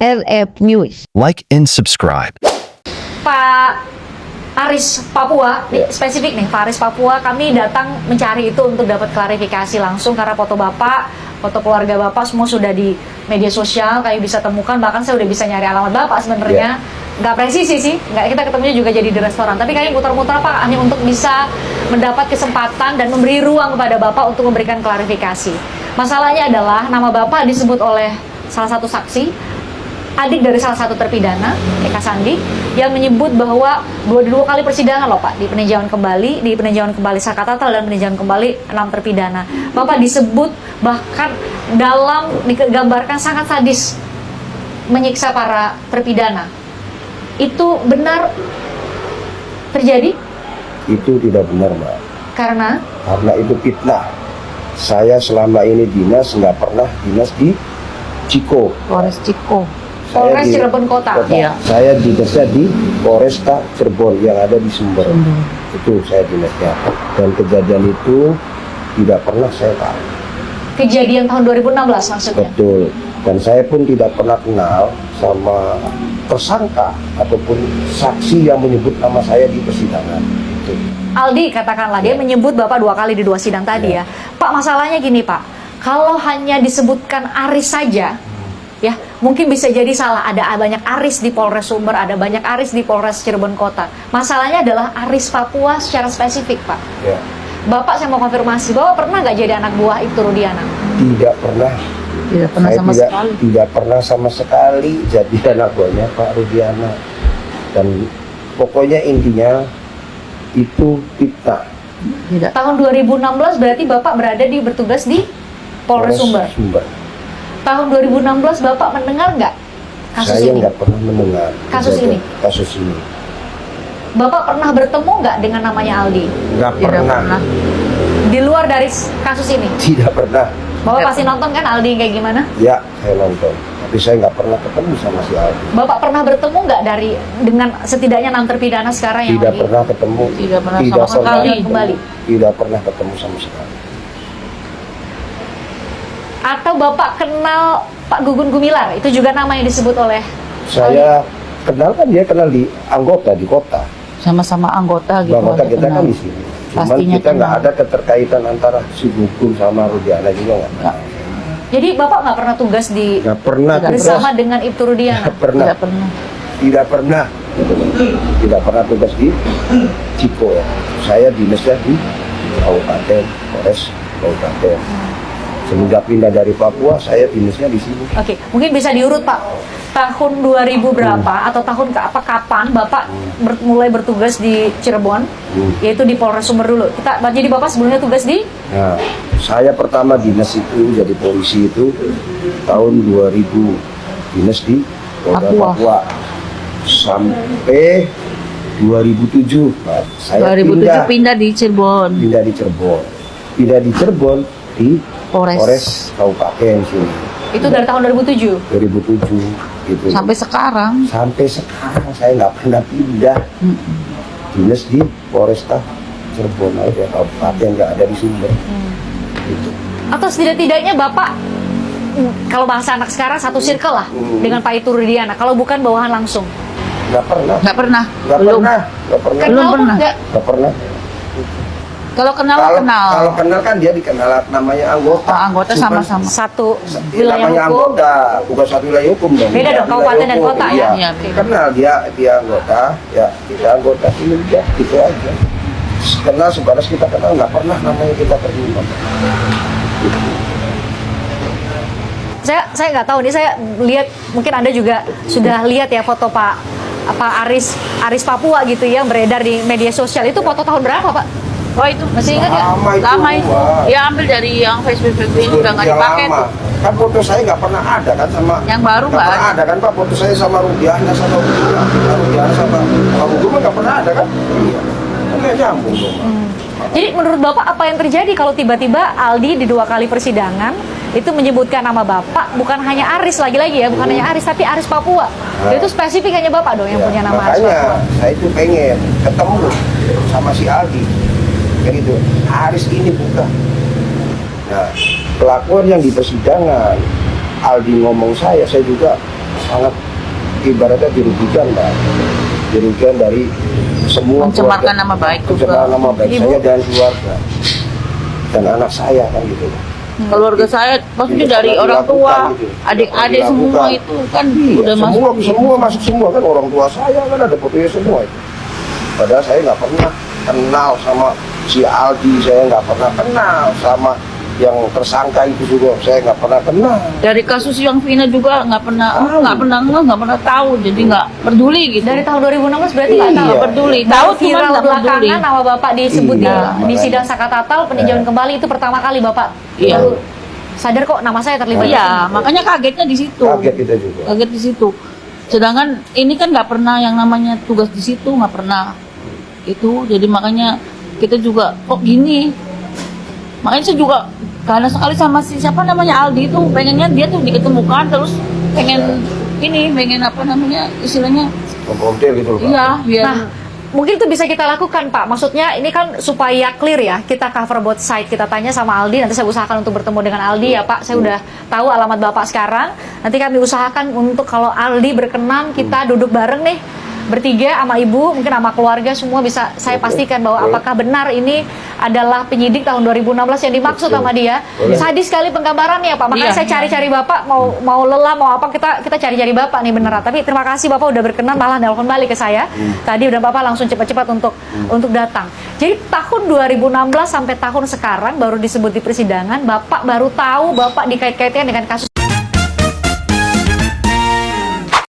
RF News. Like and subscribe. Pak Aris Papua, spesifik nih, Pak Aris Papua, kami datang mencari itu untuk dapat klarifikasi langsung karena foto Bapak, foto keluarga Bapak semua sudah di media sosial, kami bisa temukan, bahkan saya udah bisa nyari alamat Bapak sebenarnya. Nggak presisi sih, nggak, kita ketemunya juga jadi di restoran, tapi kami muter-muter Pak, hanya untuk bisa mendapat kesempatan dan memberi ruang kepada Bapak untuk memberikan klarifikasi. Masalahnya adalah nama Bapak disebut oleh salah satu saksi, adik dari salah satu terpidana, Eka Sandi, yang menyebut bahwa dua kali persidangan loh Pak, di peninjauan kembali Sakatatal dan peninjauan kembali 6 terpidana. Bapak disebut bahkan dalam digambarkan sangat sadis menyiksa para terpidana. Itu benar terjadi? Itu tidak benar, Mbak. Karena itu fitnah. Saya selama ini dinas nggak pernah dinas di Ciko. Polres Ciko. Polres Cirebon Kota. Iya. Saya dinasnya di Polresta Cirebon yang ada di Sumber. Itu saya dinasnya. Dan kejadian itu tidak pernah saya tahu. Kejadian tahun 2016 maksudnya? Betul. Dan saya pun tidak pernah kenal sama tersangka ataupun saksi yang menyebut nama saya di persidangan. Itu. Aldi katakanlah, dia menyebut Bapak 2 kali di 2 sidang tadi ya. Pak, masalahnya gini Pak, kalau hanya disebutkan Aris saja, ya mungkin bisa jadi salah. Ada banyak Aris di Polres Sumber, ada banyak Aris di Polres Cirebon Kota. Masalahnya adalah Aris Papua secara spesifik Pak. Ya. Bapak, saya mau konfirmasi, Bapak pernah nggak jadi anak buah Ibtu Rudiana? Tidak pernah. Tidak pernah sama sekali. Tidak pernah sama sekali jadi anak buahnya Pak Rudiana. Dan pokoknya intinya itu fitnah. Tidak. Tahun 2016 berarti Bapak berada di bertugas di Polres Sumber. Tahun 2016 Bapak mendengar nggak kasus Saya ini? nggak pernah mendengar Kasus ini? Kasus ini. Bapak pernah bertemu nggak dengan namanya Aldi? Nggak Tidak pernah. pernah. Di luar dari kasus ini? Tidak pernah. Bapak pasti nonton kan Aldi kayak gimana? Ya, saya nonton. Tapi saya nggak pernah ketemu sama si Aldi. Bapak pernah bertemu nggak dengan setidaknya 6 terpidana sekarang yang Tidak lagi pernah ketemu. Tidak pernah sama sekali. kembali? Tidak pernah ketemu sama sekali. Atau Bapak kenal Pak Gugun Gumilar? Itu juga nama yang disebut oleh Saya kenal kan, dia kenal di anggota di kota. Sama-sama anggota gitu. Anggota aja kita kenal. kan di sini. Cuman Pastinya kita nggak kenal. ada keterkaitan antara si Gugun sama Rudiana juga nggak. Nggak. Jadi Bapak nggak pernah tugas di Nggak pernah Tidak. tugas. bersama dengan Ibtu Rudiana? Nggak pernah. Tidak pernah. Tidak pernah. Tidak pernah tugas di Ciko ya. Saya dinasnya di Kabupaten, Polres Kabupaten. Semenjak pindah dari Papua, saya dinasnya di sini. Oke, mungkin bisa diurut Pak. Tahun 2000 berapa atau tahun kapan Bapak mulai bertugas di Cirebon, yaitu di Polres Sumber dulu. Jadi Bapak sebelumnya tugas di Nah, saya pertama dinas itu jadi polisi itu tahun 2000, dinas di Polda Papua. Papua sampai 2007. Nah, saya 2007 pindah di Cirebon. pindah di Cirebon. Pindah di Cirebon di Polres. Kabupaten sini. itu dari tahun 2007. 2007 gitu. Sampai sekarang. Sampai sekarang saya nggak pernah pindah. Dinas di Polresta Cirebon aja, Kabupaten, nggak ada di Sumber. Gitu. Atau setidak-tidaknya Bapak, kalau bahasa anak sekarang, satu circle lah dengan Pak Ibtu Rudiana. Kalau bukan bawahan langsung. Nggak pernah. Nggak pernah. Nggak Belum. pernah. Nggak pernah. Belum Kenal pun pernah. nggak? Nggak pernah. Kalau kenal Kalau kenal kan dia dikenal namanya anggota. Oh, anggota Cuman sama-sama. Satu dia wilayah namanya hukum. anggota, bukan satu wilayah hukum dong. Beda dong, Wilayah kabupaten dan hukum, kota ya? iya. Iya, beda. Kenal dia anggota, ya kita anggota ini dia, gitu aja. Kenal sebatas kita kenal, nggak pernah namanya kita terlibat. Saya nggak tahu nih, saya lihat mungkin Anda juga sudah lihat ya foto Pak Aris Papua gitu ya, yang beredar di media sosial. Itu foto tahun berapa Pak? Oh itu Masih ingat ya? lama itu. Wah. Ya ambil dari yang Facebook ini udah nggak Yang dipakai lama. tuh. Kan foto saya nggak pernah ada kan sama Yang baru nggak nggak pernah ada kan Pak, foto saya sama Rudiana sama Rudiana sama Gugun nggak pernah ada kan? Iya. Kan nggak nyambung dong. Jadi menurut Bapak apa yang terjadi kalau tiba-tiba Aldi di 2 kali persidangan itu menyebutkan nama Bapak, bukan hanya Aris lagi-lagi ya, bukan hanya Aris tapi Aris Papua. Itu spesifik hanya Bapak dong yang Ya, punya nama Aris makanya Papua. saya itu pengen ketemu sama si Aldi kayak gitu. Aris ini bukan. Nah, pelakuan yang di persidangan Aldi ngomong saya juga sangat ibaratnya dirugikan, Mbak. Dirugikan dari semua Mencemarkan nama baik juga. Mencemarkan nama baik Ibu. saya dan keluarga dan anak saya kan gitu. Keluarga saya maksudnya Tidak dari pernah orang tua, dilakukan gitu. adik-adik Tidak semua dilakukan. itu kan Iya, udah semua masuk semua kan, orang tua saya kan ada fotonya semua itu. Padahal saya nggak pernah kenal sama si Aldi, saya nggak pernah kenal sama yang tersangka itu juga, saya nggak pernah kenal. Dari kasus yang Vina juga nggak pernah nggak pernah tahu, jadi nggak peduli gitu. Dari tahun 2016 berarti Iya. nggak tahu. Nggak peduli, Baru tahu cuman viral nggak peduli. belakangan nama Bapak disebut Iya, di makanya. sidang Sakatatal peninjauan kembali itu pertama kali Bapak Iya. baru sadar kok nama saya terlibat. Iya, makanya kagetnya di situ. Kaget kita juga. Kaget di situ. Sedangkan ini kan nggak pernah yang namanya tugas di situ, nggak pernah itu. Jadi makanya kita juga kok gini. Makanya saya juga karena sekali sama si siapa namanya Aldi itu pengennya dia tuh diketemukan terus pengen pengen apa namanya istilahnya Komprontir gitu loh, Pak. iya biar Nah, mungkin itu bisa kita lakukan Pak. Maksudnya ini kan supaya clear ya, kita cover both side. Kita tanya sama Aldi, nanti saya usahakan untuk bertemu dengan Aldi ya Pak. Saya udah tahu alamat Bapak sekarang. Nanti kami usahakan untuk kalau Aldi berkenan kita duduk bareng nih bertiga sama ibu, mungkin sama keluarga semua bisa saya Oke. pastikan bahwa Boleh. apakah benar ini adalah penyidik tahun 2016 yang dimaksud Oke. sama dia. Boleh. Sadis sekali penggambarannya Pak. Makanya Iya. saya cari-cari Bapak mau lelah mau apa kita cari-cari Bapak nih beneran. Tapi terima kasih Bapak udah berkenan malah nelpon balik ke saya. Tadi udah Bapak langsung cepat-cepat untuk datang. Jadi tahun 2016 sampai tahun sekarang baru disebut di persidangan Bapak baru tahu Bapak dikait-kaitkan dengan kasus